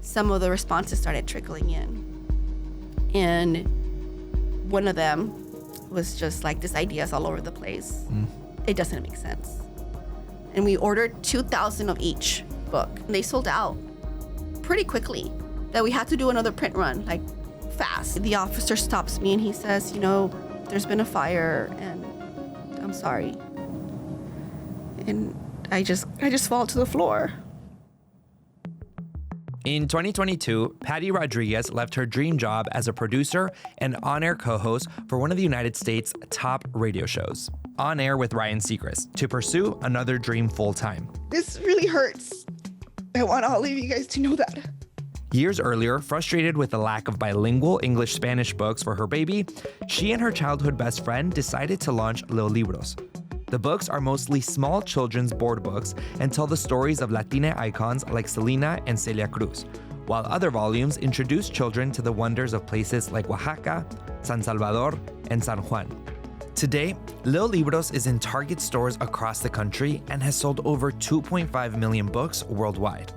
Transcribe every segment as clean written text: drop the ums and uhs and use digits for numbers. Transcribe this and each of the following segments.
some of the responses started trickling in. And one of them was just like, this idea's all over the place. It doesn't make sense. And we ordered 2,000 of each book. And they sold out pretty quickly, that we had to do another print run, like fast. The officer stops me and he says, there's been a fire and I'm sorry. And I just fall to the floor. In 2022, Patty Rodriguez left her dream job as a producer and on-air co-host for one of the United States' top radio shows, On Air with Ryan Seacrest, to pursue another dream full-time. This really hurts. I want all of you guys to know that. Years earlier, frustrated with the lack of bilingual English-Spanish books for her baby, she and her childhood best friend decided to launch Leo Libros. The books are mostly small children's board books and tell the stories of Latina icons like Selena and Celia Cruz, while other volumes introduce children to the wonders of places like Oaxaca, San Salvador, and San Juan. Today, Leo Libros is in Target stores across the country and has sold over 2.5 million books worldwide.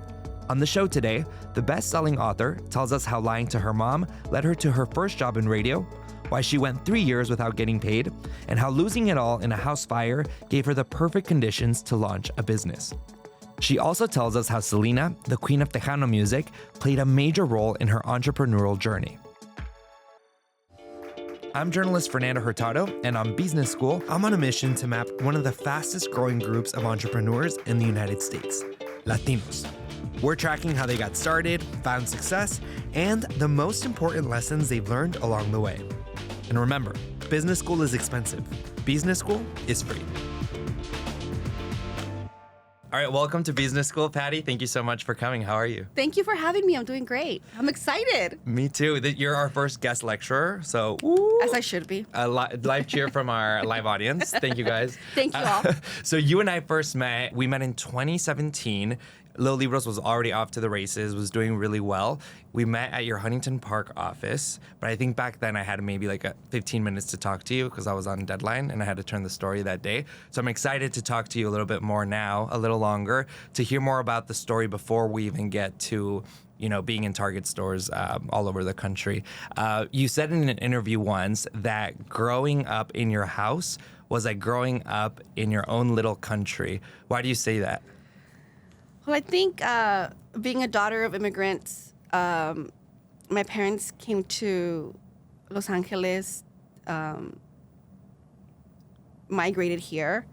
On the show today, the best-selling author tells us how lying to her mom led her to her first job in radio, why she went 3 years without getting paid, and how losing it all in a house fire gave her the perfect conditions to launch a business. She also tells us how Selena, the queen of Tejano music, played a major role in her entrepreneurial journey. I'm journalist Fernando Hurtado, and on Bísness School, I'm on a mission to map one of the fastest growing groups of entrepreneurs in the United States, Latinos. We're tracking how they got started, found success, and the most important lessons they've learned along the way. And remember, business school is expensive. Bísness School is free. All right, welcome to Bísness School, Patty. Thank you so much for coming. How are you? Thank you for having me. I'm doing great. I'm excited. Me too. You're our first guest lecturer, so... As I should be. A live cheer from our live audience. Thank you, guys. Thank you all. So you and I first met. We met in 2017. Leo Libros was already off to the races, was doing really well. We met at your Huntington Park office, but I think back then I had maybe like 15 minutes to talk to you because I was on deadline and I had to turn the story that day. So I'm excited to talk to you a little bit more now, a little longer, to hear more about the story before we even get to being in Target stores all over the country. You said in an interview once that growing up in your house was like growing up in your own little country. Why do you say that? Well, I think being a daughter of immigrants, my parents came to Los Angeles, migrated here.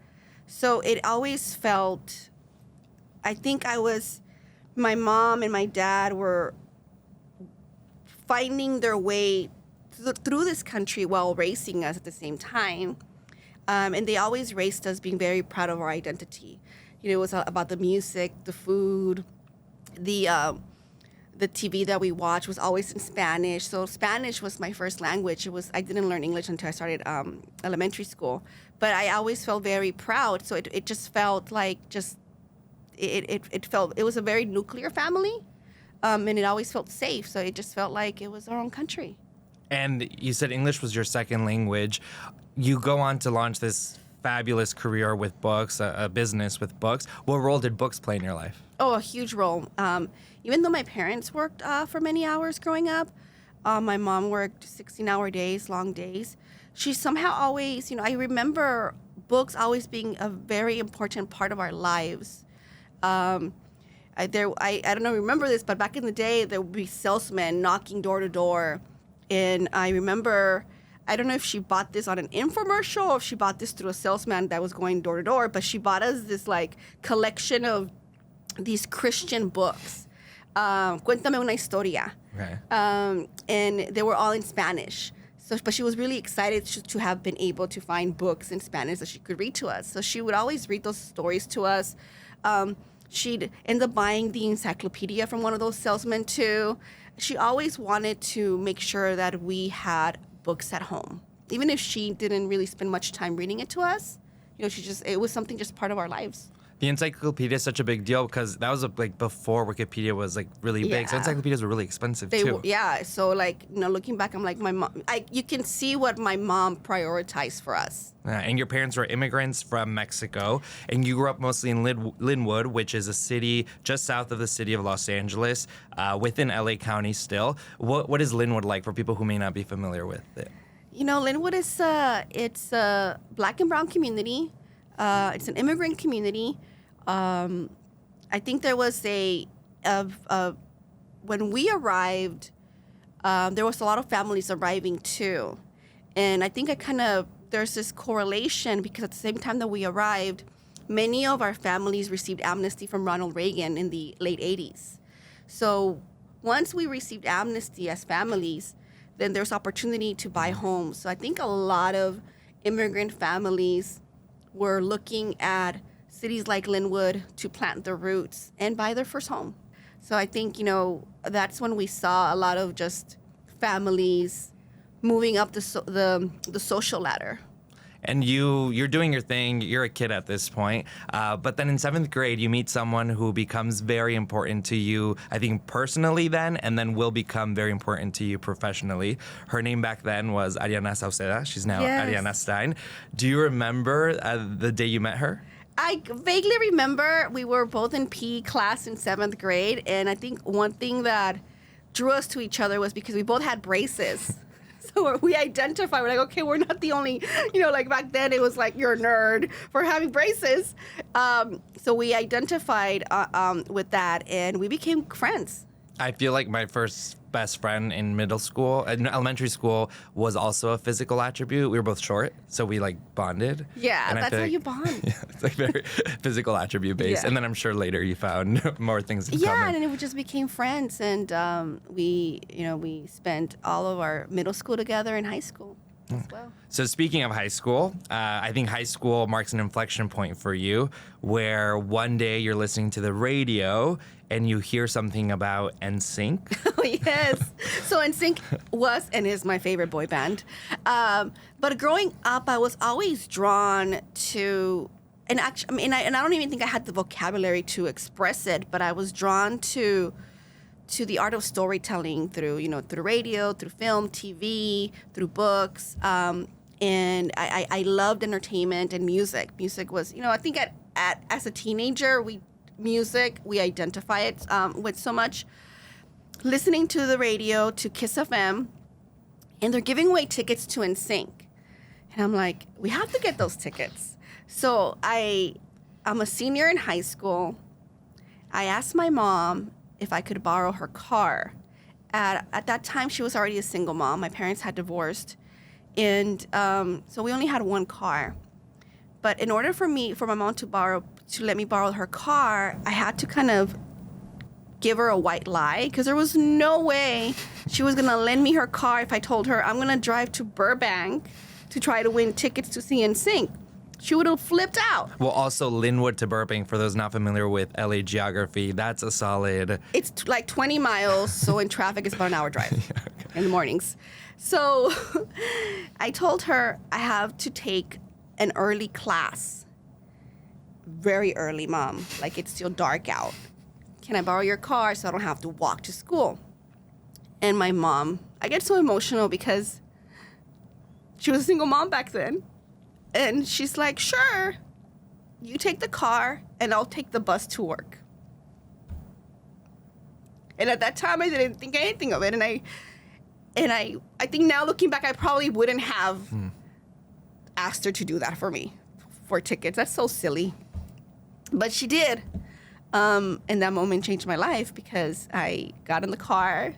So it always felt, I think my mom and my dad were finding their way through this country while raising us at the same time. And they always raised us being very proud of our identity. It was about the music, the food, the TV that we watched was always in Spanish. So Spanish was my first language. I didn't learn English until I started elementary school. But I always felt very proud. So it just felt like it was a very nuclear family, and it always felt safe. So it just felt like it was our own country. And you said English was your second language. You go on to launch this fabulous career with books, a business with books. What role did books play in your life? Oh, a huge role. Even though my parents worked for many hours growing up, my mom worked 16-hour days, long days. She somehow always, I remember books always being a very important part of our lives. I don't know, remember this, but back in the day, there would be salesmen knocking door to door. And I remember, I don't know if she bought this on an infomercial or if she bought this through a salesman that was going door to door, but she bought us this like collection of these Christian books. Cuéntame una historia. Okay. And they were all in Spanish. But she was really excited to have been able to find books in Spanish that she could read to us. So she would always read those stories to us. She'd end up buying the encyclopedia from one of those salesmen too. She always wanted to make sure that we had books at home. Even if she didn't really spend much time reading it to us, it was something just part of our lives. The encyclopedia is such a big deal because that was like before Wikipedia was like really big. So Yeah. encyclopedias were really expensive too. Yeah. So like, looking back, I'm like, my mom. You can see what my mom prioritized for us. And your parents were immigrants from Mexico, and you grew up mostly in Linwood, which is a city just south of the city of Los Angeles, within LA County still. What is Linwood like for people who may not be familiar with it? Linwood is it's a black and brown community. It's an immigrant community. I think there was when we arrived, there was a lot of families arriving too. And I think there's this correlation because at the same time that we arrived, many of our families received amnesty from Ronald Reagan in the late 80s. So once we received amnesty as families, then there's opportunity to buy homes. So I think a lot of immigrant families were looking at cities like Linwood to plant their roots and buy their first home. So I think, that's when we saw a lot of just families moving up the social ladder. And you're doing your thing. You're a kid at this point. But then in 7th grade, you meet someone who becomes very important to you, I think personally then, and then will become very important to you professionally. Her name back then was Ariana Stein. She's now Ariana Stein. Do you remember the day you met her? I vaguely remember we were both in PE class in 7th grade. And I think one thing that drew us to each other was because we both had braces. So we identify, we're like, okay, we're not the only, like back then it was like, you're a nerd for having braces. So we identified with that and we became friends. I feel like my first best friend in elementary school was also a physical attribute. We were both short, so we like bonded. Yeah, and that's how you bond. Yeah, it's like very physical attribute based. Yeah. And then I'm sure later you found more things in common. Yeah, and then we just became friends, and we spent all of our middle school together and high school as well. So speaking of high school, I think high school marks an inflection point for you where one day you're listening to the radio and you hear something about NSYNC. Oh, yes. So NSYNC was and is my favorite boy band. But growing up, I was always drawn to, and actually, I don't even think I had the vocabulary to express it, but I was drawn to the art of storytelling through radio, through film, TV, through books. And I loved entertainment and music. Music was, I think as a teenager, we identify it with so much. Listening to the radio, to Kiss FM, and they're giving away tickets to NSYNC. And I'm like, we have to get those tickets. So I'm a senior in high school. I asked my mom if I could borrow her car. At that time, she was already a single mom. My parents had divorced. And so we only had one car. But in order for my mom to let me borrow her car, I had to kind of give her a white lie because there was no way she was going to lend me her car if I told her I'm going to drive to Burbank to try to win tickets to see NSYNC. She would have flipped out. Well, also Linwood to Burbank, for those not familiar with LA geography, that's a solid... It's like 20 miles, so in traffic it's about an hour drive Okay. in the mornings. So I told her I have to take an early class. Very early, Mom. Like it's still dark out. Can I borrow your car so I don't have to walk to school? And my mom, I get so emotional because she was a single mom back then. And she's like, sure, you take the car and I'll take the bus to work. And at that time, I didn't think anything of it. And I think now looking back, I probably wouldn't have asked her to do that for me, for tickets. That's so silly. But she did. And that moment changed my life because I got in the car,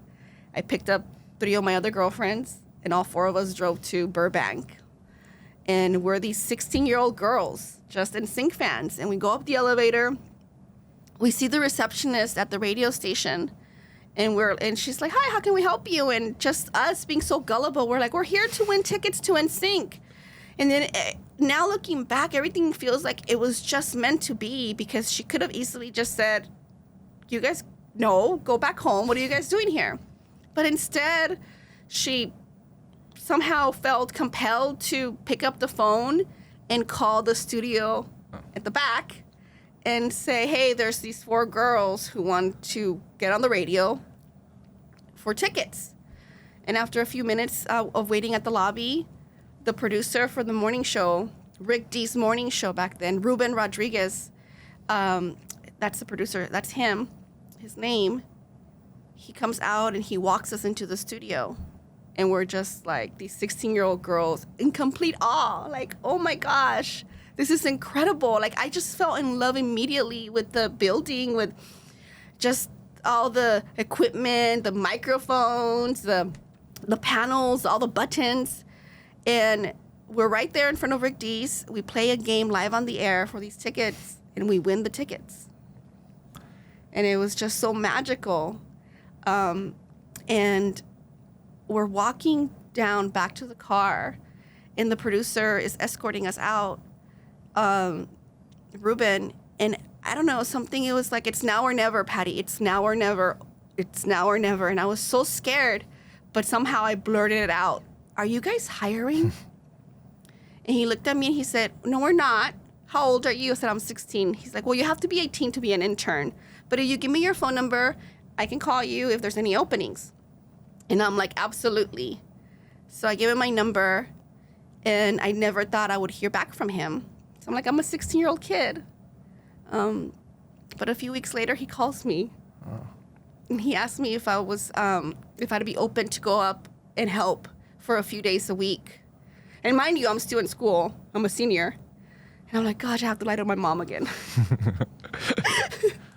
I picked up 3 of my other girlfriends, and all 4 of us drove to Burbank. And we're these 16-year-old girls, just NSYNC fans. And we go up the elevator. We see the receptionist at the radio station. And she's like, hi, how can we help you? And just us being so gullible, we're like, we're here to win tickets to NSYNC. And then now looking back, everything feels like it was just meant to be because she could have easily just said, you guys, no, go back home. What are you guys doing here? But instead, she somehow felt compelled to pick up the phone and call the studio at the back and say, hey, there's these 4 girls who want to get on the radio for tickets. And after a few minutes of waiting at the lobby, the producer for the morning show, Rick D's morning show back then, Ruben Rodriguez, that's the producer, that's him, his name, he comes out and he walks us into the studio. And we're just like these 16-year-old girls in complete awe, like, oh my gosh, this is incredible. Like, I just fell in love immediately with the building, with just all the equipment, the microphones, the panels, all the buttons. And we're right there in front of Rick D's. We play a game live on the air for these tickets, and we win the tickets. And it was just so magical. And we're walking down back to the car, and the producer is escorting us out, Ruben. And I don't know, something, it was like, it's now or never, Patty. It's now or never. It's now or never. And I was so scared, but somehow I blurted it out. Are you guys hiring? And he looked at me and he said, no, we're not. How old are you? I said, I'm 16. He's like, well, you have to be 18 to be an intern. But if you give me your phone number, I can call you if there's any openings. And I'm like, absolutely. So I gave him my number, and I never thought I would hear back from him. So I'm like, I'm a 16-year-old kid. But a few weeks later, he calls me. Oh. And he asked me if I'd be open to go up and help for a few days a week. And mind you, I'm still in school. I'm a senior. And I'm like, gosh, I have to lie to my mom again.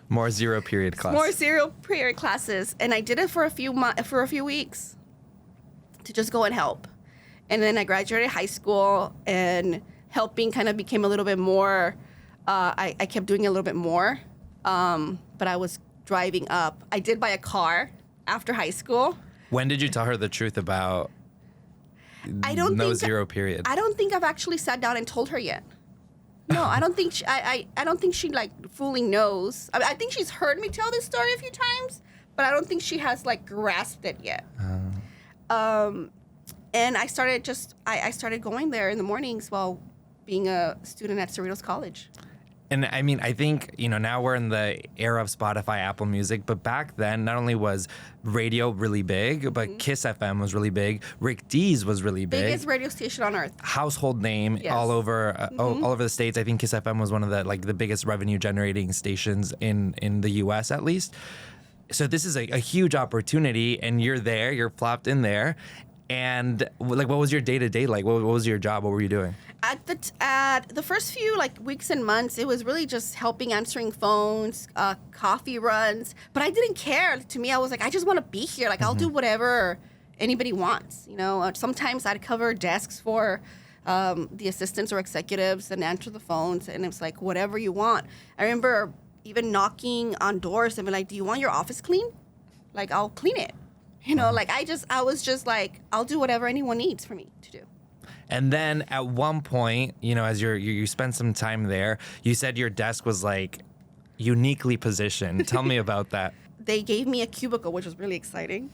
More zero period classes. More zero period classes. And I did it for a few weeks to just go and help. And then I graduated high school, and helping kind of became a little bit more, I kept doing it a little bit more. But I was driving up. I did buy a car after high school. When did you tell her the truth about zero period? I don't think I've actually sat down and told her yet. No, I don't think I don't think she like fully knows. I think she's heard me tell this story a few times, but I don't think she has like grasped it yet. And I started going there in the mornings while being a student at Cerritos College. And I mean, I think, now we're in the era of Spotify, Apple Music, but back then, not only was radio really big, but Kiss FM was really big. Rick D's was really big. Biggest radio station on earth. Household name. Yes. all over the States. I think Kiss FM was one of the biggest revenue generating stations in the U.S. at least. So this is a huge opportunity, and you're plopped in there. And what was your day-to-day like? What was your job? What were you doing? At the first few weeks and months, it was really just helping answering phones, coffee runs. But I didn't care. To me, I was like, I just want to be here. I'll do whatever anybody wants. Sometimes I'd cover desks for the assistants or executives and answer the phones, and it's like whatever you want. I remember even knocking on doors and be like, "Do you want your office clean? I'll clean it." I was just like, I'll do whatever anyone needs for me to do. And then at one point, as you spent some time there, you said your desk was uniquely positioned. Tell me about that. They gave me a cubicle, which was really exciting.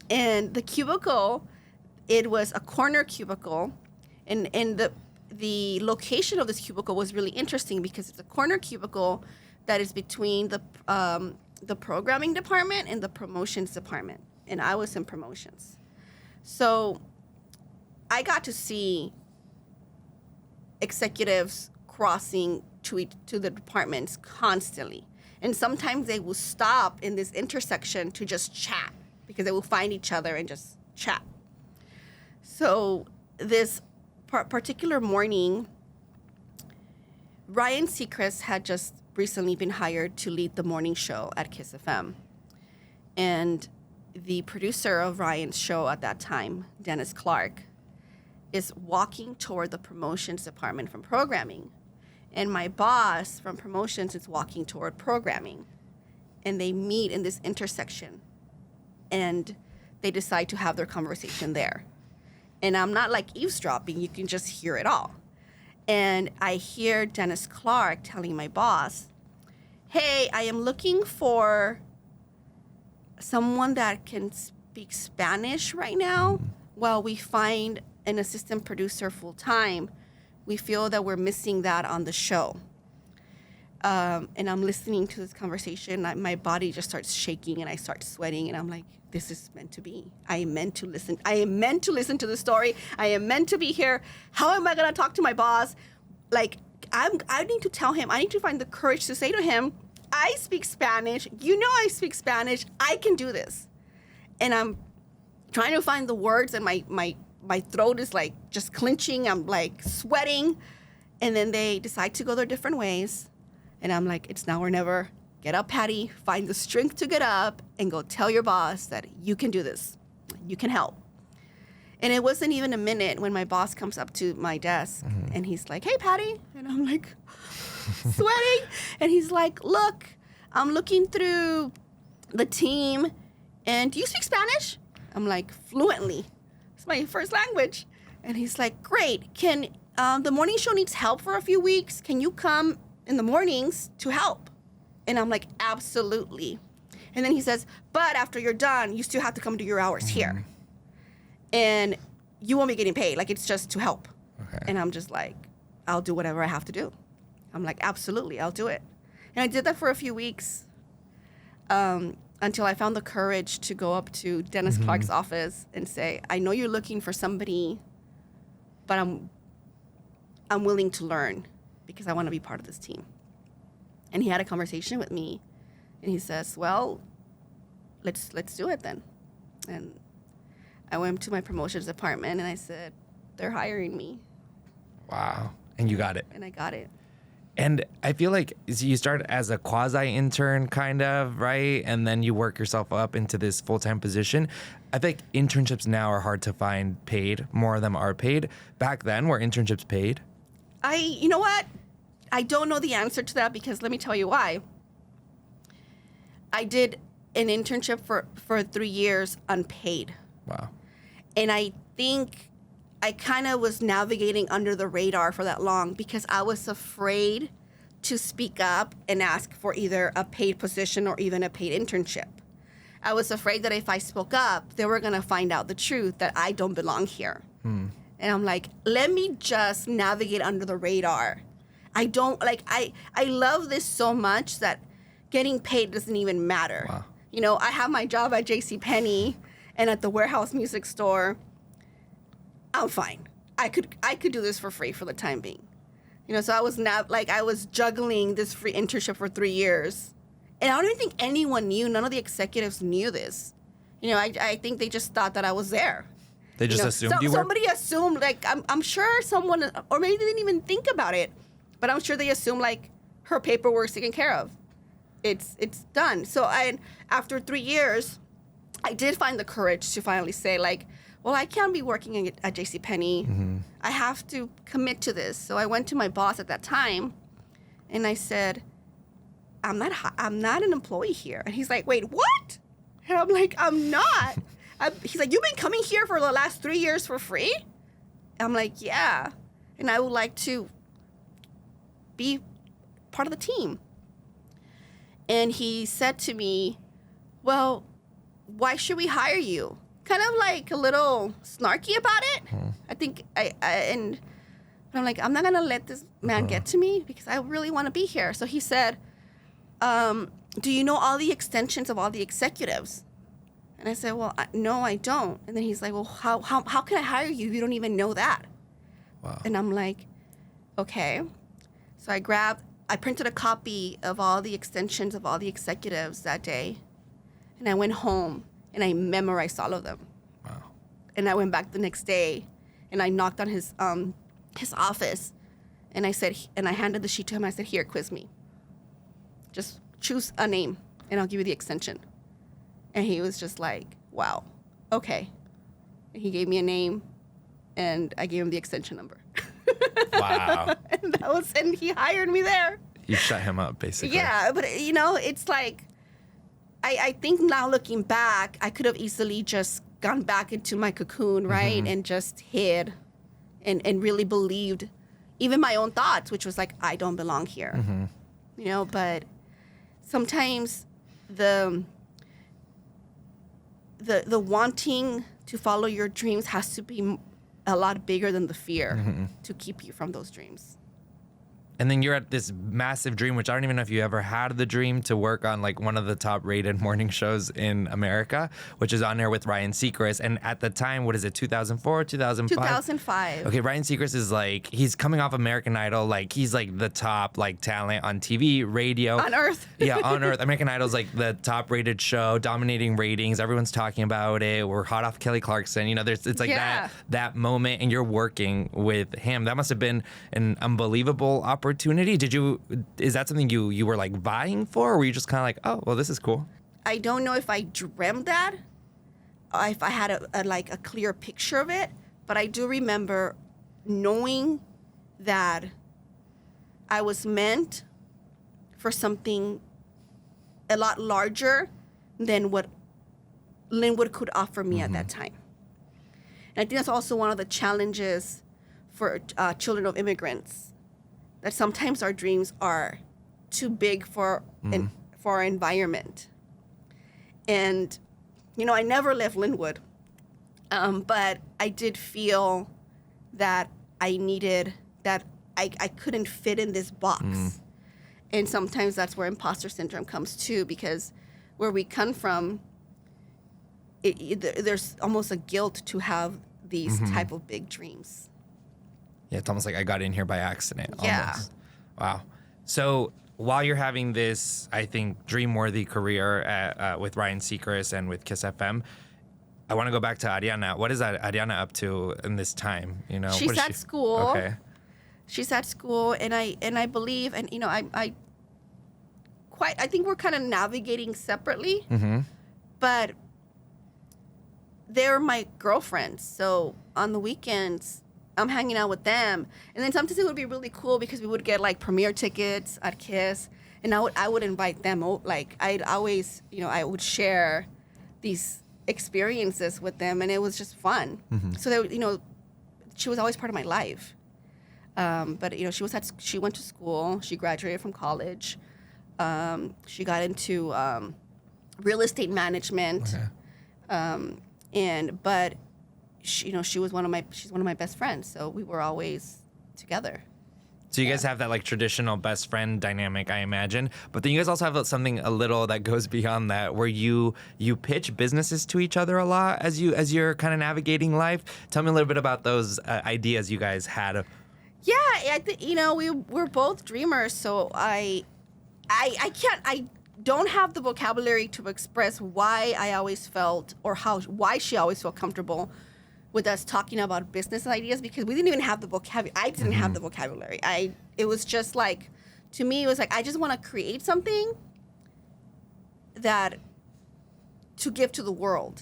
And the cubicle, it was a corner cubicle. And the location of this cubicle was really interesting because it's a corner cubicle that is between the programming department and the promotions department. And I was in promotions. So I got to see executives crossing to the departments constantly. And sometimes they will stop in this intersection to just chat because they will find each other and just chat. So this particular morning, Ryan Seacrest had just recently been hired to lead the morning show at Kiss FM. And the producer of Ryan's show at that time, Dennis Clark, is walking toward the promotions department from programming. And my boss from promotions is walking toward programming. And they meet in this intersection. And they decide to have their conversation there. And I'm not eavesdropping, you can just hear it all. And I hear Dennis Clark telling my boss, hey, I am looking for someone that can speak Spanish right now while we find an assistant producer full-time. We feel that we're missing that on the show. and I'm listening to this conversation. My body just starts shaking and I start sweating. And I'm like, this is meant to be. I am meant to listen. I am meant to listen to the story. I am meant to be here. How am I going to talk to my boss? Like, I need to tell him. I need to find the courage to say to him, I speak Spanish. You know I speak Spanish. I can do this. And I'm trying to find the words, and my throat is like just clenching. I'm like sweating. And then they decide to go their different ways. And I'm like, it's now or never. Get up, Patty. Find the strength to get up and go tell your boss that you can do this. You can help. And it wasn't even a minute when my boss comes up to my desk and he's like, hey, Patty. And I'm like sweating. And he's like, look, I'm looking through the team. And do you speak Spanish? I'm like, fluently. It's my first language. And he's like, great. Can the morning show needs help for a few weeks. Can you come in the mornings to help? And I'm like, absolutely. And then he says, but after you're done, you still have to come do your hours here. And you won't be getting paid. Like, it's just to help. Okay. And I'm just like, I'll do whatever I have to do. I'm like, absolutely, I'll do it. And I did that for a few weeks until I found the courage to go up to Dennis Clark's office and say, I know you're looking for somebody, but I'm willing to learn because I want to be part of this team. And he had a conversation with me, and he says, well, let's do it then. And I went to my promotions department, and I said, they're hiring me. Wow. And you got it. And I got it. And I feel like you start as a quasi-intern kind of, right? And then you work yourself up into this full-time position. I think internships now are hard to find paid. More of them are paid. Back then, were internships paid? You know what? I don't know the answer to that because let me tell you why. I did an internship for 3 years unpaid. Wow. And I think I kind of was navigating under the radar for that long because I was afraid to speak up and ask for either a paid position or even a paid internship. I was afraid that if I spoke up, they were going to find out the truth that I don't belong here. And I'm like, let me just navigate under the radar. I love this so much that getting paid doesn't even matter. Wow. You know, I have my job at JCPenney and at the Warehouse Music Store. I'm fine. I could do this for free for the time being. You know, so I was juggling this free internship for 3 years. And I don't even think anyone knew, none of the executives knew this. You know, I think they just thought that I was there. They just assumed you were? Somebody assumed, like, I'm sure someone, or maybe they didn't even think about it, but I'm sure they assumed, like, her paperwork's taken care of. It's done. So after 3 years, I did find the courage to finally say, like, well, I can't be working at JCPenney. I have to commit to this. So I went to my boss at that time, and I said, I'm not an employee here. And he's like, wait, what? And I'm like, I'm not. He's like, you've been coming here for the last 3 years for free? I'm like, yeah. And I would like to be part of the team. And he said to me, well, why should we hire you? Kind of like a little snarky about it. I think and I'm like, I'm not going to let this man get to me because I really want to be here. So he said, do you know all the extensions of all the executives? And I said, well, no, I don't. And then he's like, well, how can I hire you if you don't even know that? Wow. And I'm like, okay. So I printed a copy of all the extensions of all the executives that day. And I went home and I memorized all of them. Wow. And I went back the next day and I knocked on his office and I said, and I handed the sheet to him. I said, here, quiz me. Just choose a name and I'll give you the extension. And he was just like, wow, okay. And he gave me a name and I gave him the extension number. Wow. and he hired me there. You shut him up, basically. Yeah, but you know, it's like, I think now looking back, I could have easily just gone back into my cocoon, right? And just hid and really believed even my own thoughts, which was like, I don't belong here. You know, but sometimes the wanting to follow your dreams has to be a lot bigger than the fear to keep you from those dreams. And then you're at this massive dream, which I don't even know if you ever had the dream to work on like one of the top rated morning shows in America, which is on air with Ryan Seacrest. And at the time, what is it, 2004, 2005? 2005. Okay, Ryan Seacrest is like, he's coming off American Idol. Like, he's like the top like talent on TV, radio. On Earth. Yeah, on Earth. American Idol's like the top rated show, dominating ratings. Everyone's talking about it. We're hot off Kelly Clarkson. You know, it's like that moment, and you're working with him. That must have been an unbelievable opportunity. Is that something you were like vying for, or were you just kind of like, oh, well, this is cool? I don't know if I dreamt that, if I had a clear picture of it, but I do remember knowing that I was meant for something a lot larger than what Linwood could offer me at that time. And I think that's also one of the challenges for children of immigrants, that sometimes our dreams are too big for our environment. And, you know, I never left Linwood, but I did feel that I couldn't fit in this box. And sometimes that's where imposter syndrome comes too, because where we come from, there's almost a guilt to have these type of big dreams. Yeah, it's almost like I got in here by accident. Yeah. Almost. Wow. So while you're having this, I think, dream-worthy career with Ryan Seacrest and with Kiss FM, I want to go back to Ariana. What is Ariana up to in this time? You know, she's at school. Okay. She's at school, and I believe, and you know, I think we're kind of navigating separately, but they're my girlfriends. So on the weekends, I'm hanging out with them. And then sometimes it would be really cool because we would get like premiere tickets at Kiss, and I would invite them. Like I'd always, you know, I would share these experiences with them, and it was just fun. So they, you know, she was always part of my life. But you know, she went to school. She graduated from college. She got into real estate management. Okay. But she, you know, she's one of my best friends, so we were always together. So you guys have that like traditional best friend dynamic, I imagine. But then you guys also have something a little that goes beyond that, where you pitch businesses to each other a lot as you're kind of navigating life. Tell me a little bit about those ideas you guys had. Yeah, I think, you know, we're both dreamers, so I don't have the vocabulary to express why I always felt, or why she always felt comfortable with us talking about business ideas, because we didn't even have the vocabulary. I didn't have the vocabulary. It was just like, to me, it was like, I just want to create something that to give to the world,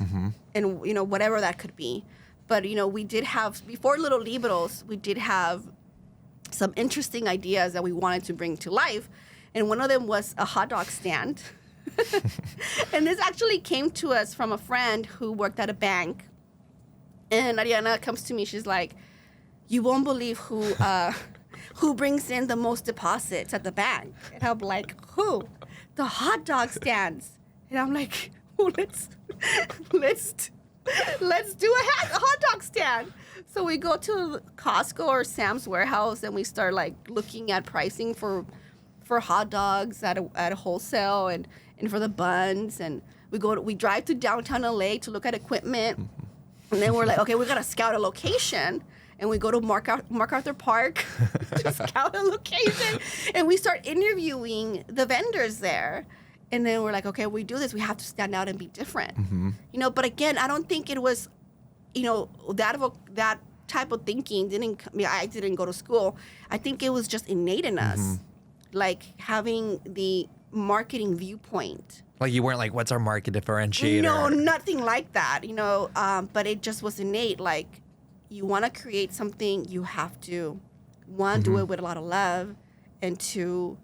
and you know, whatever that could be. But you know, we did have, before Little Libros, we did have some interesting ideas that we wanted to bring to life, and one of them was a hot dog stand. And this actually came to us from a friend who worked at a bank. And Ariana comes to me, she's like, you won't believe who brings in the most deposits at the bank. And I'm like, who? The hot dog stands. And I'm like, oh, let's do a hot dog stand. So we go to Costco or Sam's Warehouse, and we start like looking at pricing for hot dogs at a wholesale, and for the buns. And we drive to downtown LA to look at equipment. And then we're like, okay, we got to scout a location. And we go to MacArthur Park to scout a location. And we start interviewing the vendors there. And then we're like, okay, we do this. We have to stand out and be different. You know, but again, I don't think it was, you know, that type of thinking I didn't go to school. I think it was just innate in us. Like having the marketing viewpoint. Like you weren't like, what's our market differentiator? No, nothing like that, you know, but it just was innate. Like, you want to create something, you have to, one, do it with a lot of love, and two,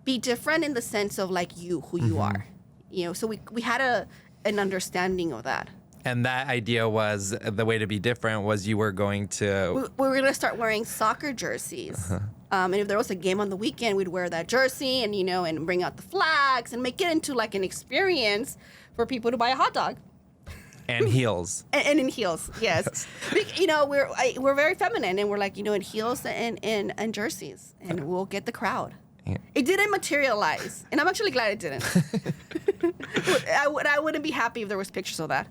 be different in the sense of like who you are. You know, so we had an understanding of that. And that idea was, the way to be different was you were going to... We were going to start wearing soccer jerseys. And if there was a game on the weekend, we'd wear that jersey and, you know, and bring out the flags and make it into like an experience for people to buy a hot dog. And heels. And in heels, yes. You know, we're very feminine, and we're like, you know, in heels and jerseys, and we'll get the crowd. Yeah. It didn't materialize, and I'm actually glad it didn't. I wouldn't be happy if there was pictures of that.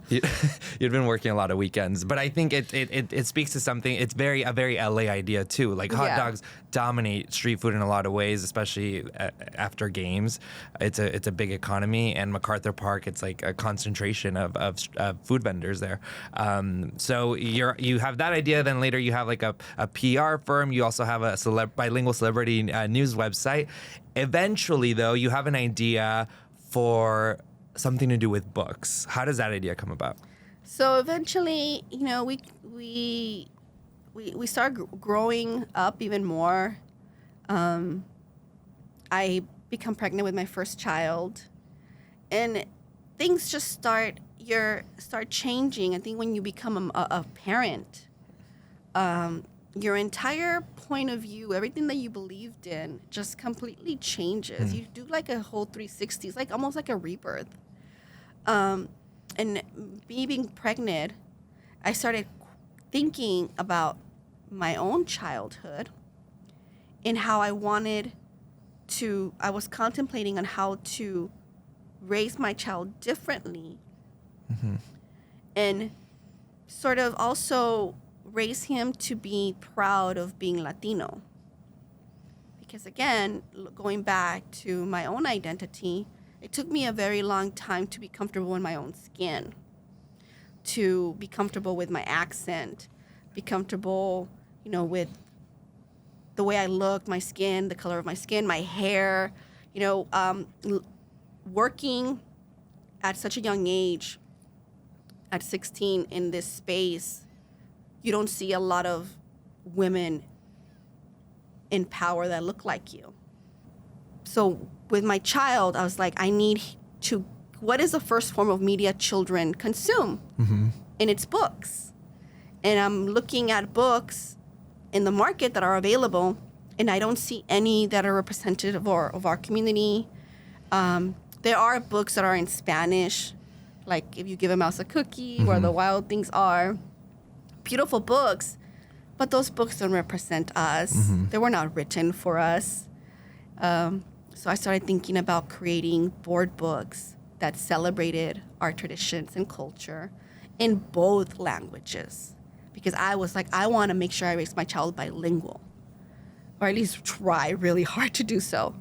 You'd been working a lot of weekends, but I think it speaks to something. It's a very LA idea too. Like hot dogs dominate street food in a lot of ways, especially after games. It's a big economy, and MacArthur Park, it's like a concentration of food vendors there. So you have that idea. Then later you have like a PR firm. You also have a bilingual celebrity news website. Eventually, though, you have an idea for something to do with books. How does that idea come about? So eventually, you know, we started growing up even more. I become pregnant with my first child, and things just start changing. I think when you become a parent, your entire point of view, everything that you believed in, just completely changes. You do like a whole 360. It's like almost like a rebirth. And me being pregnant, I started thinking about my own childhood and how I was contemplating on how to raise my child differently, and sort of also raise him to be proud of being Latino. Because again, going back to my own identity, it took me a very long time to be comfortable in my own skin, to be comfortable with my accent, be comfortable, you know, with the way I look, my skin, the color of my skin, my hair, you know, working at such a young age, at 16 in this space, you don't see a lot of women in power that look like you. So with my child, I was like, what is the first form of media children consume? And it's books. And I'm looking at books in the market that are available, and I don't see any that are representative of our community. There are books that are in Spanish, like If You Give a Mouse a Cookie, Where the Wild Things Are. Beautiful books, but those books don't represent us. They were not written for us. So I started thinking about creating board books that celebrated our traditions and culture in both languages. Because I was like, I want to make sure I raise my child bilingual, or at least try really hard to do so.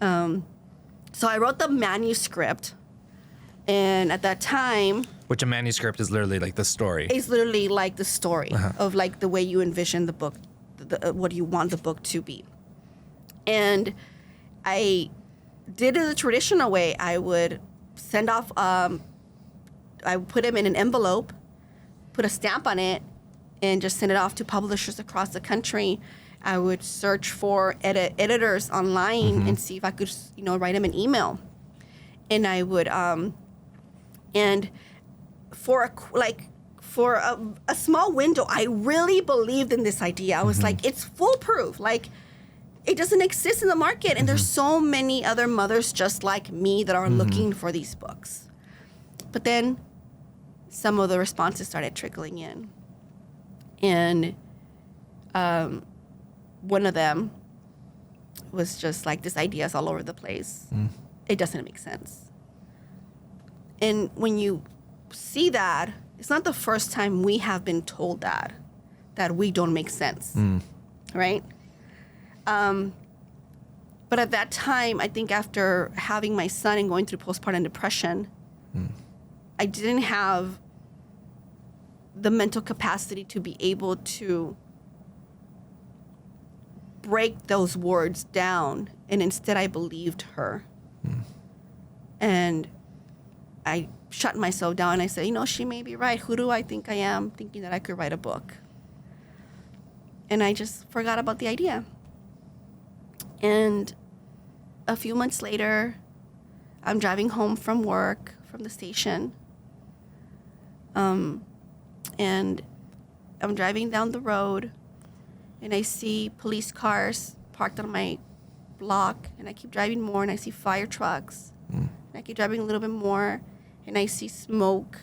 So I wrote the manuscript, and at that time... Which a manuscript is literally like the story. It's literally like the story of like the way you envision the book, what you want the book to be. And I did it the traditional way. I would send off, I would put them in an envelope, put a stamp on it, and just send it off to publishers across the country. I would search for editors online and see if I could, you know, write them an email. And I would, and for a small window, I really believed in this idea. I was like, it's foolproof. Like, it doesn't exist in the market. And there's so many other mothers just like me that are looking for these books. But then some of the responses started trickling in. And one of them was just like, this idea is all over the place. It doesn't make sense. And when you see that, it's not the first time we have been told that we don't make sense, right? But at that time, I think after having my son and going through postpartum depression, I didn't have the mental capacity to be able to break those words down, and instead I believed her. And I shut myself down and I said, you know, she may be right. Who do I think I am, thinking that I could write a book? And I just forgot about the idea. And a few months later, I'm driving home from work, from the station. And I'm driving down the road, and I see police cars parked on my block, and I keep driving more, and I see fire trucks. And I keep driving a little bit more, and I see smoke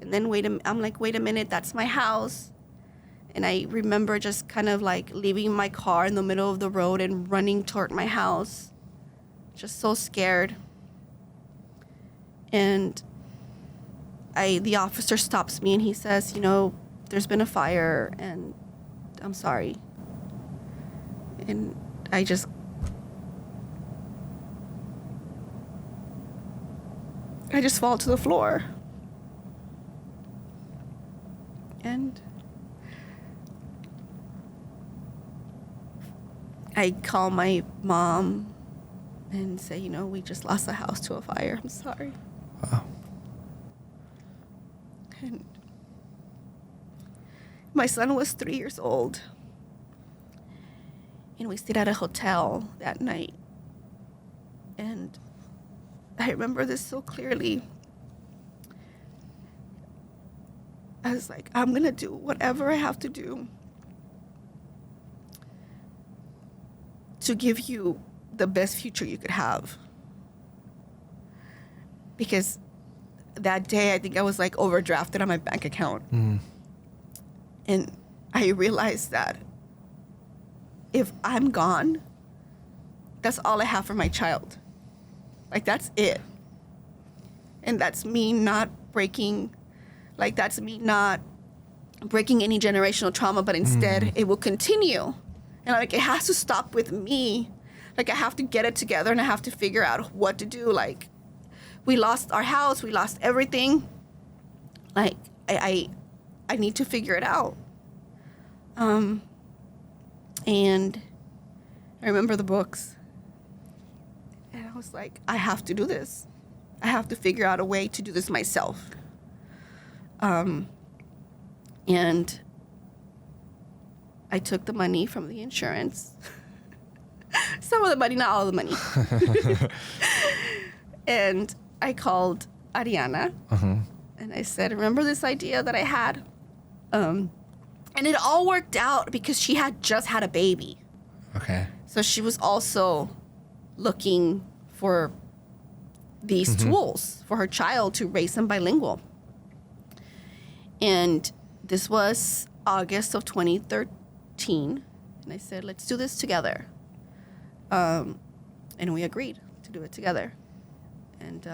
And then I'm like, wait a minute, that's my house. And I remember just kind of like leaving my car in the middle of the road and running toward my house. Just so scared. And the officer stops me and he says, there's been a fire and I'm sorry. And I just fall to the floor. And I call my mom and say, we just lost the house to a fire. I'm sorry. Wow. And my son was 3 years old. And we stayed at a hotel that night. And I remember this so clearly. I was like, I'm going to do whatever I have to do to give you the best future you could have. Because that day, I think I was like overdrafted on my bank account. And I realized that if I'm gone, that's all I have for my child. Like, that's it. And that's me not breaking any generational trauma, but instead it will continue. And like, it has to stop with me. Like, I have to get it together and I have to figure out what to do. Like, we lost our house, we lost everything. Like, I need to figure it out. And I remember the books. And I was like, I have to do this. I have to figure out a way to do this myself. And I took the money from the insurance. Some of the money, not all the money. And I called Ariana. And I said, remember this idea that I had? And it all worked out because she had just had a baby. Okay. So she was also looking for these tools for her child to raise them bilingual. And this was August of 2013. And I said, let's do this together. And we agreed to do it together. And,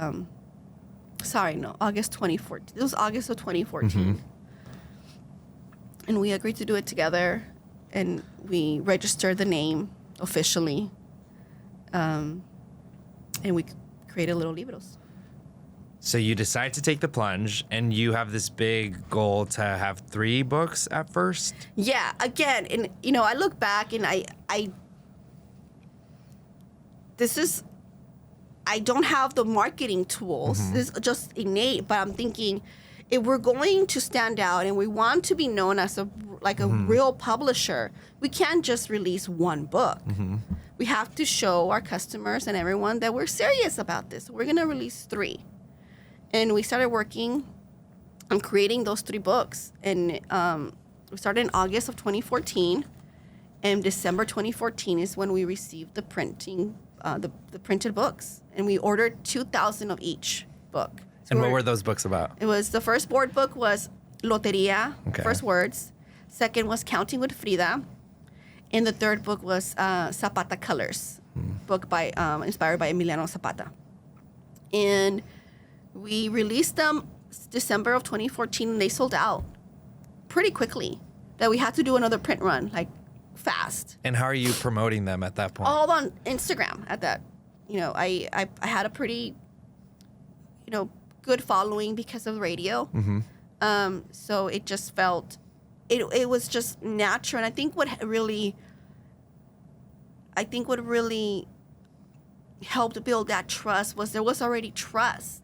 August 2014. It was August of 2014. And we agreed to do it together. And we registered the name officially. And we created Little Libros. So you decide to take the plunge, and you have this big goal to have 3 books at first? Yeah, again, and I look back and I don't have the marketing tools. This is just innate, but I'm thinking if we're going to stand out and we want to be known as a real publisher, we can't just release one book. We have to show our customers and everyone that we're serious about this. We're going to release 3. And we started working on creating those 3 books. And we started in August of 2014. And December 2014 is when we received the printing, the printed books. And we ordered 2,000 of each book. So And what were those books about? It was, the first board book was Loteria, first words. Second was Counting with Frida. And the third book was Zapata Colors, book by inspired by Emiliano Zapata. And we released them December of 2014, and they sold out pretty quickly. That we had to do another print run, like, fast. And how are you promoting them at that point? All on Instagram at that. I had a pretty, good following because of the radio. So it just felt, it was just natural. And I think what really helped build that trust was there was already trust.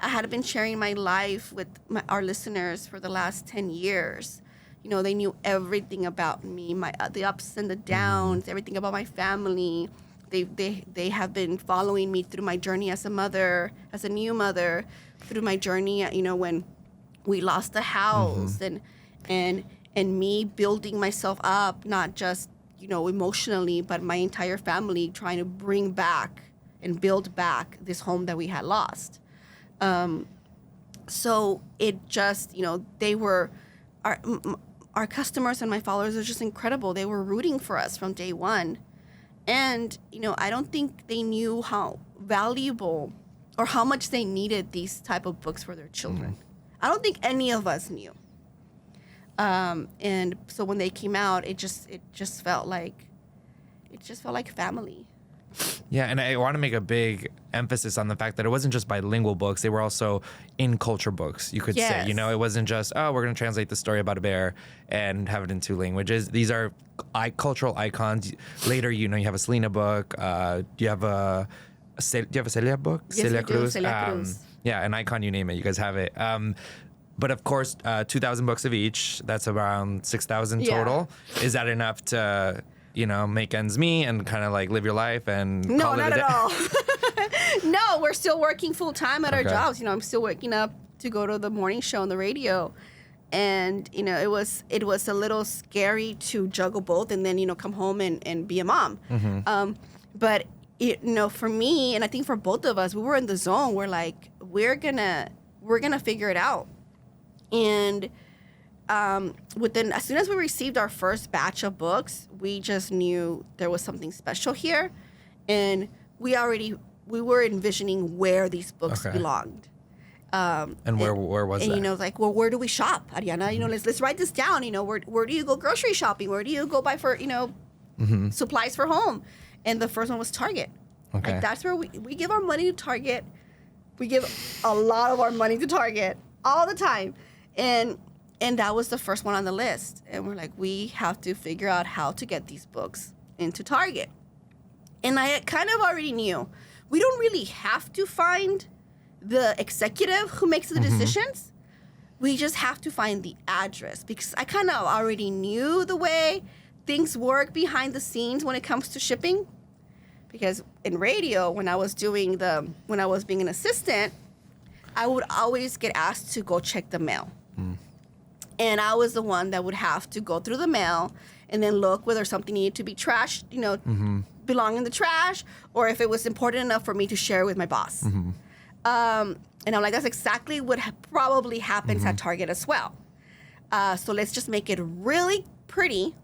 I had been sharing my life with our listeners for the last 10 years. They knew everything about me, the ups and the downs, everything about my family. They have been following me through my journey as a mother, as a new mother, through my journey, when we lost the house and me building myself up, not just, emotionally, but my entire family trying to bring back and build back this home that we had lost. So it just, they were, our customers and my followers are just incredible. They were rooting for us from day one. And, I don't think they knew how valuable or how much they needed these type of books for their children. I don't think any of us knew. And so when they came out, it just felt like family. Yeah, and I want to make a big emphasis on the fact that it wasn't just bilingual books. They were also in culture books, you could say. It wasn't just, we're going to translate the story about a bear and have it in 2 languages. These are cultural icons. Later, you have a Selena book. Do you have a Celia book? Yes, Celia we do, Cruz. Celia Cruz. Yeah, an icon, you name it. You guys have it. But of course, 2,000 books of each. That's around 6,000 total. Is that enough to... make ends meet and kind of like live your life and no, not at all. No, we're still working full time at our jobs. I'm still waking up to go to the morning show on the radio, and it was a little scary to juggle both and then come home and be a mom. But for me, and I think for both of us, we were in the zone. We're like, we're gonna figure it out, and. As soon as we received our first batch of books, we just knew there was something special here, and we were envisioning where these books belonged. And where was that? And where do we shop, Ariana? Let's write this down. Where do you go grocery shopping? Where do you go buy for supplies for home? And the first one was Target. Okay, that's where we give our money to Target. We give a lot of our money to Target all the time, and that was the first one on the list. And we're like, we have to figure out how to get these books into Target. And I kind of already knew. We don't really have to find the executive who makes the decisions. We just have to find the address, because I kind of already knew the way things work behind the scenes when it comes to shipping. Because in radio, when I was being an assistant, I would always get asked to go check the mail. And I was the one that would have to go through the mail and then look whether something needed to be trashed, belong in the trash, or if it was important enough for me to share with my boss. And I'm like, that's exactly what probably happens at Target as well. So let's just make it really pretty,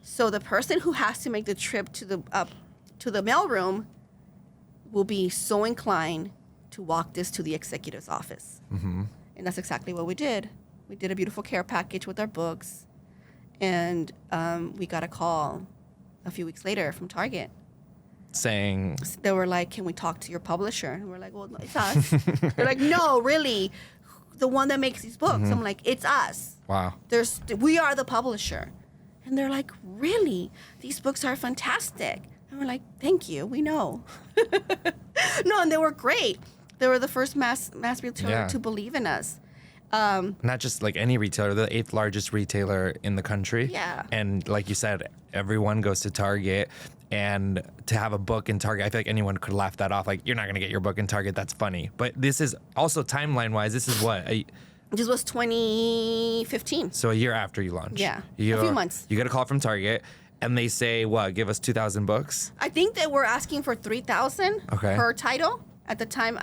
so the person who has to make the trip to the mailroom will be so inclined to walk this to the executive's office. And that's exactly what we did. We did a beautiful care package with our books, and we got a call a few weeks later from Target. Saying? They were like, can we talk to your publisher? And we're like, well, it's us. They're like, no, really, the one that makes these books. I'm like, it's us. Wow. We are the publisher. And they're like, really? These books are fantastic. And we're like, thank you, we know. No, and they were great. They were the first mass retailer to believe in us. Not just like any retailer, the 8th largest retailer in the country. Yeah. And like you said, everyone goes to Target, and to have a book in Target, I feel like anyone could laugh that off. Like, you're not going to get your book in Target. That's funny. But this is also timeline-wise, this is what? This was 2015. So a year after you launched. Yeah, a few months. You get a call from Target, and they say, what, give us 2,000 books? I think they were asking for 3,000 per title. At the time,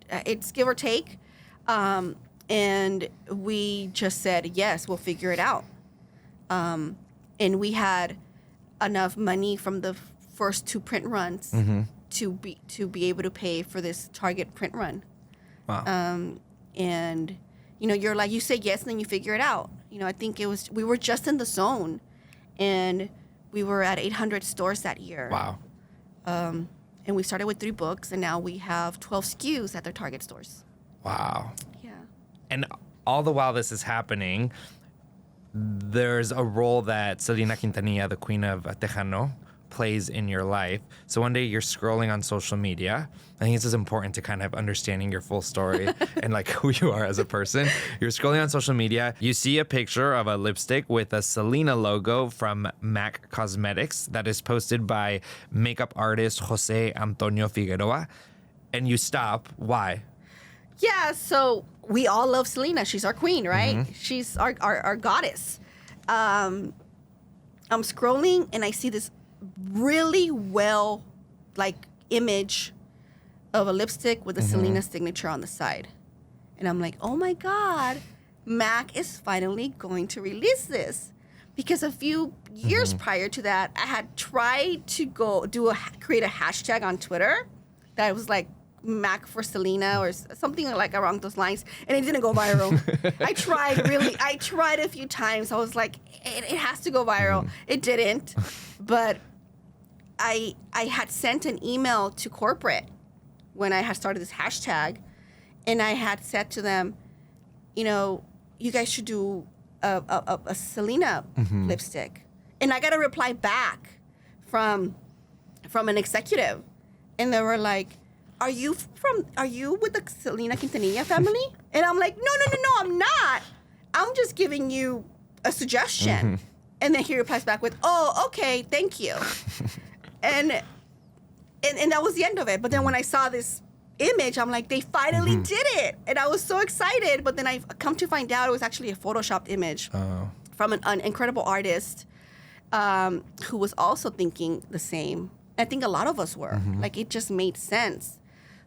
it's give or take. And we just said, yes, we'll figure it out. And we had enough money from the first 2 print runs to be able to pay for this Target print run. Wow. And, you're like, you say yes, and then you figure it out. I think we were just in the zone, and we were at 800 stores that year. Wow. And we started with 3 books, and now we have 12 SKUs at their Target stores. Wow. Yeah. And all the while this is happening, there's a role that Selena Quintanilla, the Queen of Tejano, plays in your life. So one day you're scrolling on social media. I think this is important to kind of understanding your full story and like who you are as a person. You're scrolling on social media. You see a picture of a lipstick with a Selena logo from MAC Cosmetics that is posted by makeup artist Jose Antonio Figueroa. And you stop. Why? Yeah, so we all love Selena. She's our queen, right? She's our goddess. I'm scrolling and I see this really well, image of a lipstick with a Selena signature on the side. And I'm like, oh my God, MAC is finally going to release this. Because a few years prior to that, I had tried to create a hashtag on Twitter that was like Mac for Selena or something like along those lines, and it didn't go viral. I tried a few times. I was like, it has to go viral. It didn't, but I had sent an email to corporate when I had started this hashtag, and I had said to them, you guys should do a Selena lipstick. And I got a reply back from an executive, and they were like, are you with the Selena Quintanilla family? And I'm like, no, I'm not. I'm just giving you a suggestion. And then he replies back with, oh, okay, thank you. and that was the end of it. But then when I saw this image, I'm like, they finally did it. And I was so excited. But then I come to find out it was actually a photoshopped image from an incredible artist who was also thinking the same. I think a lot of us were. Like, it just made sense.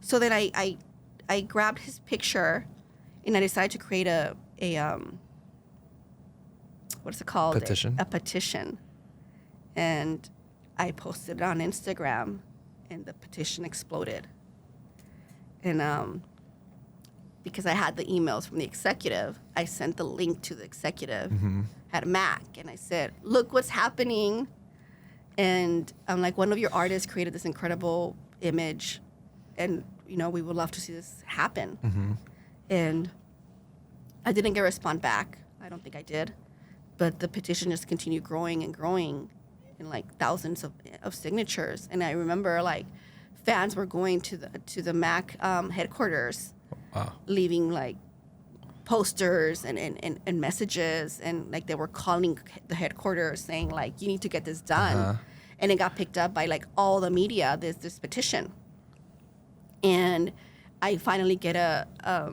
So then I grabbed his picture, and I decided to create a what's it called? Petition. A petition. And I posted it on Instagram, and the petition exploded. And because I had the emails from the executive, I sent the link to the executive at MAC, and I said, look what's happening. And I'm like, one of your artists created this incredible image, and we would love to see this happen. And I didn't get a response back. I don't think I did, but the petition just continued growing and growing, in like thousands of signatures. And I remember like fans were going to the MAC headquarters, leaving like posters and messages, and like they were calling the headquarters saying like, you need to get this done. And it got picked up by like all the media, this petition. And I finally get a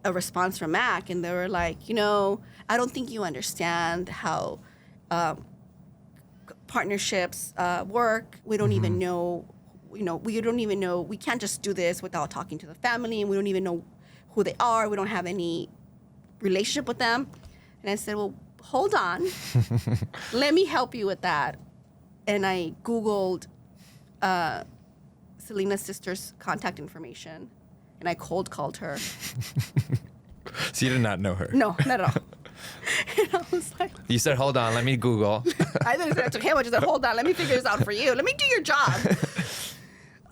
response from MAC, and they were like, I don't think you understand how partnerships work. We don't even know, we can't just do this without talking to the family, and we don't even know who they are. We don't have any relationship with them. And I said, well, hold on. Let me help you with that. And I Googled Selena's sister's contact information, and I cold called her. So you did not know her? No, not at all. And I was like... You said, hold on, let me Google. I didn't say that to him. I just said, hold on, let me figure this out for you. Let me do your job.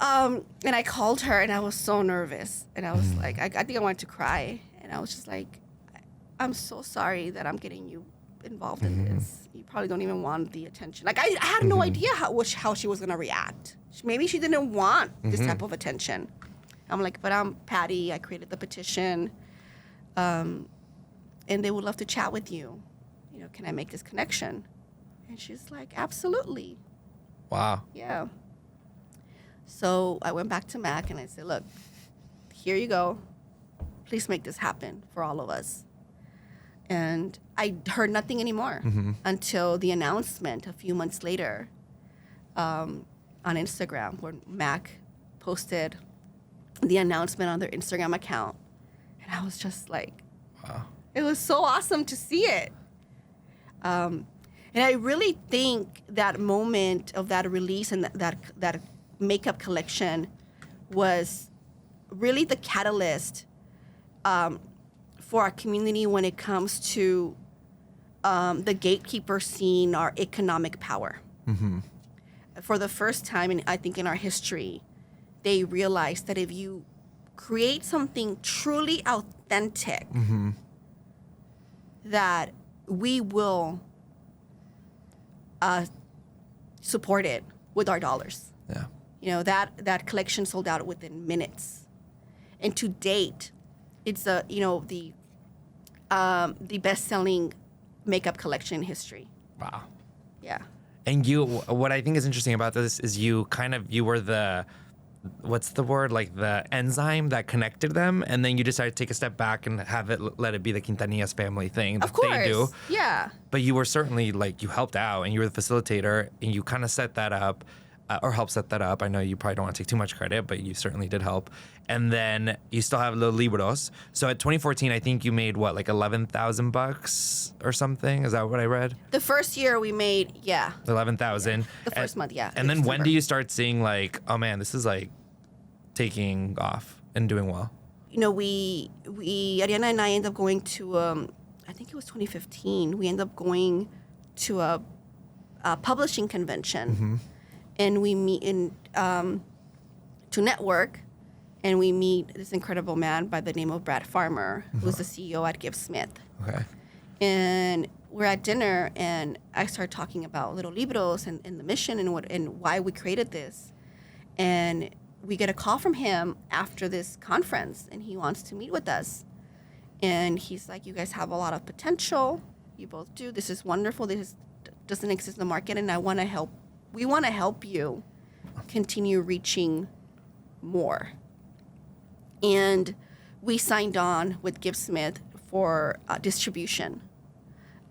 And I called her, and I was so nervous. And I was like, I think I wanted to cry. And I was just like, I'm so sorry that I'm getting you involved in this. You probably don't even want the attention. Like, I had no idea how she was going to react. Maybe she didn't want this type of attention. I'm like, but I'm Patty. I created the petition. And they would love to chat with you. Can I make this connection? And she's like, absolutely. Wow. Yeah. So I went back to MAC, and I said, look, here you go. Please make this happen for all of us. And I heard nothing anymore until the announcement a few months later on Instagram, where MAC posted the announcement on their Instagram account. And I was just like, wow. It was so awesome to see it. And I really think that moment of that release and that makeup collection was really the catalyst for our community when it comes to the gatekeeper seeing our economic power. For the first time, I think in our history, they realized that if you create something truly authentic, that we will support it with our dollars. Yeah. That collection sold out within minutes. And to date, it's the best-selling makeup collection in history. Wow. Yeah. And what I think is interesting about this is you were the, what's the word, like the enzyme that connected them, and then you decided to take a step back and let it be the Quintanillas family thing that they do. Yeah. But you were certainly, like, you helped out, and you were the facilitator, and you kind of set that up. or help set that up. I know you probably don't want to take too much credit, but you certainly did help. And then you still have Los Libros. So at 2014, I think you made what, like $11,000 or something? Is that what I read? The first year we made, 11,000. The first month, yeah. And then when do you start seeing like, oh man, this is like taking off and doing well? You know, we Ariana and I ended up going to, I think it was 2015. We ended up going to a publishing convention, and we meet to network, and we meet this incredible man by the name of Brad Farmer, who's the CEO at Gibbs Smith. Okay. And we're at dinner, and I start talking about Little Libros and the mission and why we created this, and we get a call from him after this conference, and he wants to meet with us. And he's like, you guys have a lot of potential. You both do. This is wonderful. This doesn't exist in the market, and I want to help. We want to help you continue reaching more. And we signed on with Gibbs Smith for distribution.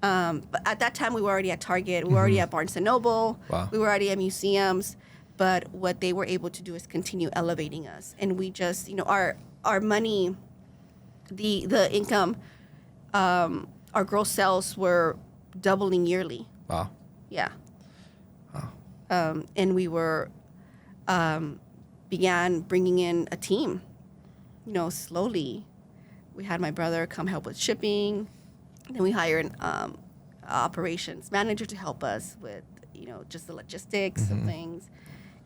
But at that time, we were already at Target. We were already at Barnes & Noble. Wow. We were already at museums. But what they were able to do is continue elevating us. And we just, you know, our money, the income, our gross sales were doubling yearly. Wow. Yeah. Wow. And we were, began bringing in a team, you know, slowly. We had my brother come help with shipping. Then we hired an operations manager to help us with, you know, just the logistics of things.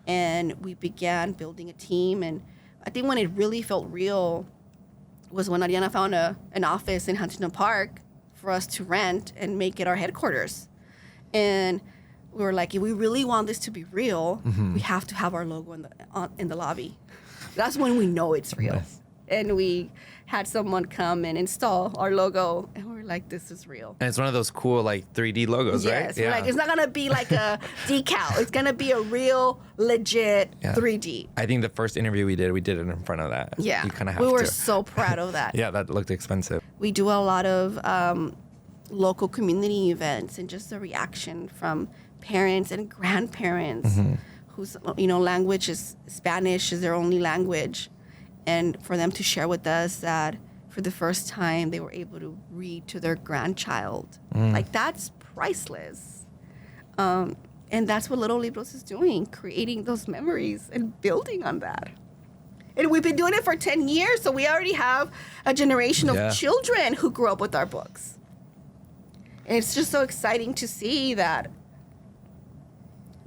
And we began building a team. And I think when it really felt real was when Ariana found an office in Huntington Park for us to rent and make it our headquarters. And we were like, if we really want this to be real, we have to have our logo in the lobby. That's when we know it's real. Nice. And we had someone come and install our logo, and we're like, this is real. And it's one of those cool like 3D logos, right? Yes, we're like, it's not gonna be like a decal. It's gonna be a real, legit 3D. I think the first interview we did it in front of that. Yeah, You kind of have we were to. so proud of that. Yeah, that looked expensive. We do a lot of local community events, and just the reaction from parents and grandparents whose, you know, language is Spanish is their only language. And for them to share with us that for the first time they were able to read to their grandchild. Like, that's priceless. And that's what Little Libros is doing, creating those memories and building on that. And we've been doing it for 10 years, so we already have a generation of children who grew up with our books. And it's just so exciting to see that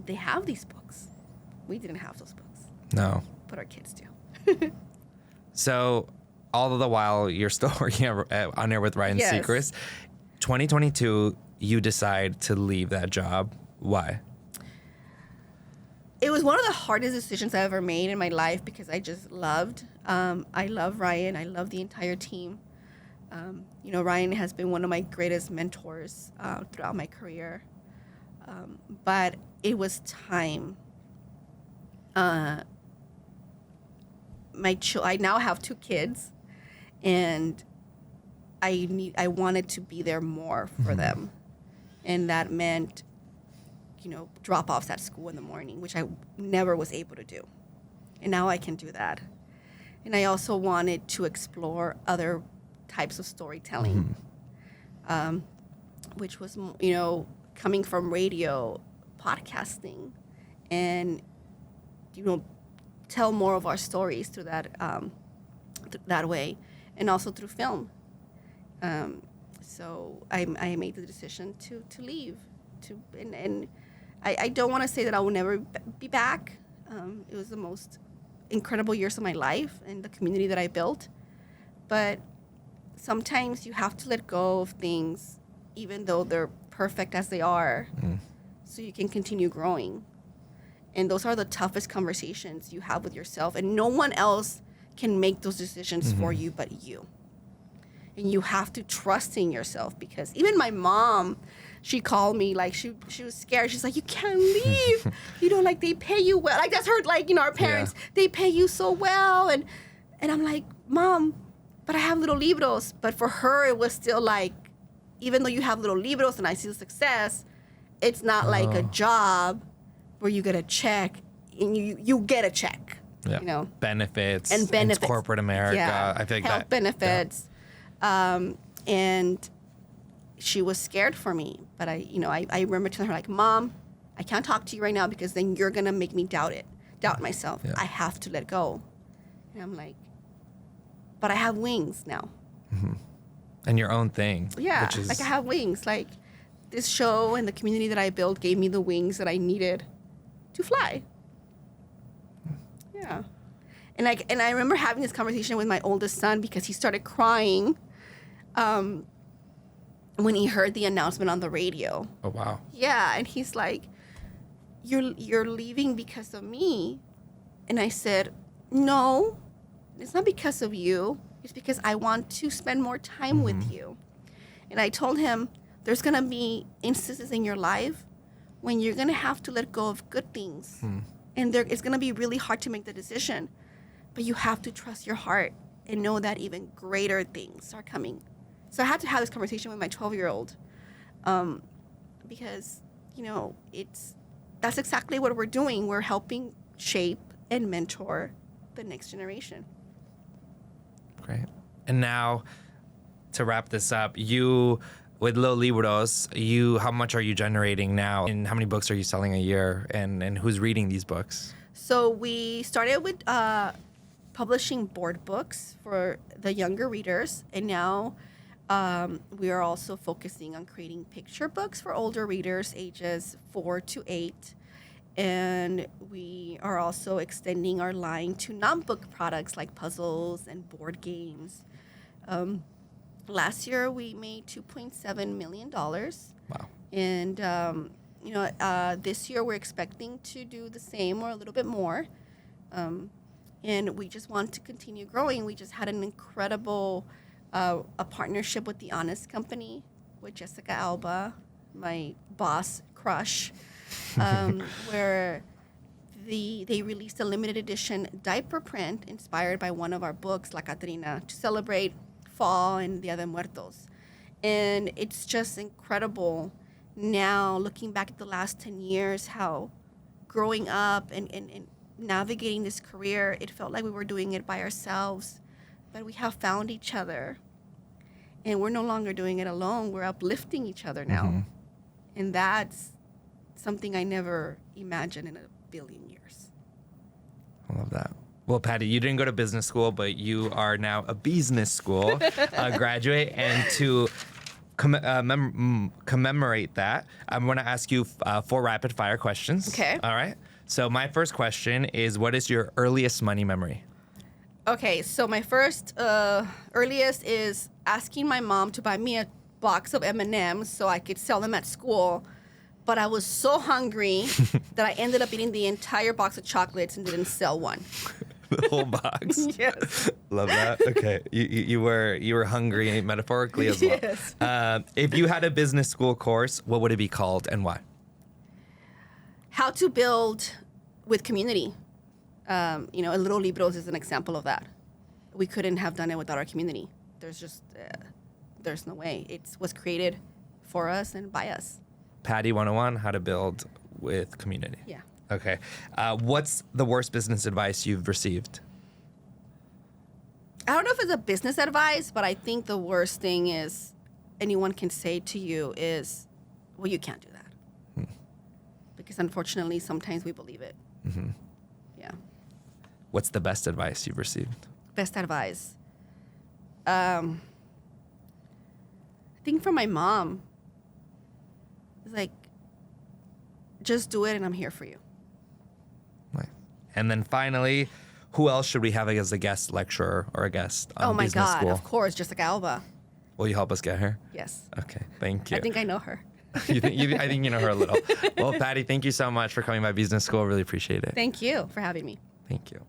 they have these books. We didn't have those books. No. But our kids do. So all the while you're still working on air with Ryan Seacrest. 2022, you decide to leave that job. Why? It was one of the hardest decisions I ever made in my life because I just loved. I love Ryan. I love the entire team. You know, Ryan has been one of my greatest mentors throughout my career. But it was time. I now have 2 kids, and I wanted to be there more for them, and that meant, you know, drop-offs at school in the morning, which I never was able to do, and now I can do that. And I also wanted to explore other types of storytelling, which was, you know, coming from radio, podcasting, and, you know, tell more of our stories through that that way, and also through film. So I made the decision to leave. And I don't want to say that I will never be back. It was the most incredible years of my life and the community that I built. But sometimes you have to let go of things, even though they're perfect as they are, so you can continue growing. And those are the toughest conversations you have with yourself. And no one else can make those decisions for you but you. And you have to trust in yourself, because even my mom, she called me, like, she was scared. She's like, you can't leave. You know, like, they pay you well. Like, that's her, like, you know, our parents, they pay you so well. And I'm like, Mom, but I have Little Libros. But for her, it was still like, even though you have Little Libros and I see the success, it's not like a job where you get a check and you get a check. Yeah. You know, Benefits. and benefits. It's corporate America. Yeah. I think health benefits. Yeah. And she was scared for me. But I remember telling her, like, Mom, I can't talk to you right now because then you're going to make me doubt myself. Yeah. I have to let go. And I'm like, but I have wings now. Mm-hmm. And your own thing. Yeah, which is... like I have wings. Like this show and the community that I built gave me the wings that I needed to fly. Yeah. And I remember having this conversation with my oldest son because he started crying when he heard the announcement on the radio. Oh, wow. Yeah, and he's like, you're leaving because of me. And I said, no, it's not because of you. It's because I want to spend more time with you. And I told him, there's going to be instances in your life when you're going to have to let go of good things. And it's going to be really hard to make the decision. But you have to trust your heart and know that even greater things are coming. So I had to have this conversation with my 12-year-old because, that's exactly what we're doing. We're helping shape and mentor the next generation. Great. And now, to wrap this up, you, with Los Libros, how much are you generating now? And how many books are you selling a year? And who's reading these books? So we started with publishing board books for the younger readers. And now we are also focusing on creating picture books for older readers, ages 4 to 8. And we are also extending our line to non-book products like puzzles and board games. Last year, we made $2.7 million. Wow. And, this year we're expecting to do the same or a little bit more. And we just want to continue growing. We just had an incredible a partnership with The Honest Company, with Jessica Alba, my boss crush, where they released a limited edition diaper print inspired by one of our books, La Catrina, to celebrate fall and Dia de Muertos. And it's just incredible now, looking back at the last 10 years, how growing up and navigating this career, it felt like we were doing it by ourselves. But we have found each other. And we're no longer doing it alone. We're uplifting each other now. And that's something I never imagined in a billion years. I love that. Well, Patty, you didn't go to business school, but you are now a Bísness School graduate. And to commemorate that, I'm going to ask you 4 rapid fire questions. Okay. All right. So my first question is, what is your earliest money memory? Okay, so my first earliest is asking my mom to buy me a box of M&Ms so I could sell them at school. But I was so hungry that I ended up eating the entire box of chocolates and didn't sell one. The whole box? Yes. Love that. Okay. You were hungry metaphorically as well. Yes. If you had a business school course, what would it be called and why? How to build with community. Little Libros is an example of that. We couldn't have done it without our community. There's no way. It was created for us and by us. Patty 101, how to build with community. Yeah. Okay. What's the worst business advice you've received? I don't know if it's a business advice, but I think the worst thing is anyone can say to you is, well, you can't do that. Because unfortunately, sometimes we believe it. Yeah. What's the best advice you've received? Best advice. I think from my mom. It's like, just do it and I'm here for you. Right. And then finally, who else should we have as a guest lecturer or a guest on Oh my Business God, School? of course, Jessica Alba. Will you help us get her? Yes. Okay, thank you. I think I know her. I think you know her a little. Well, Patty, thank you so much for coming by Business School. Really appreciate it. Thank you for having me. Thank you.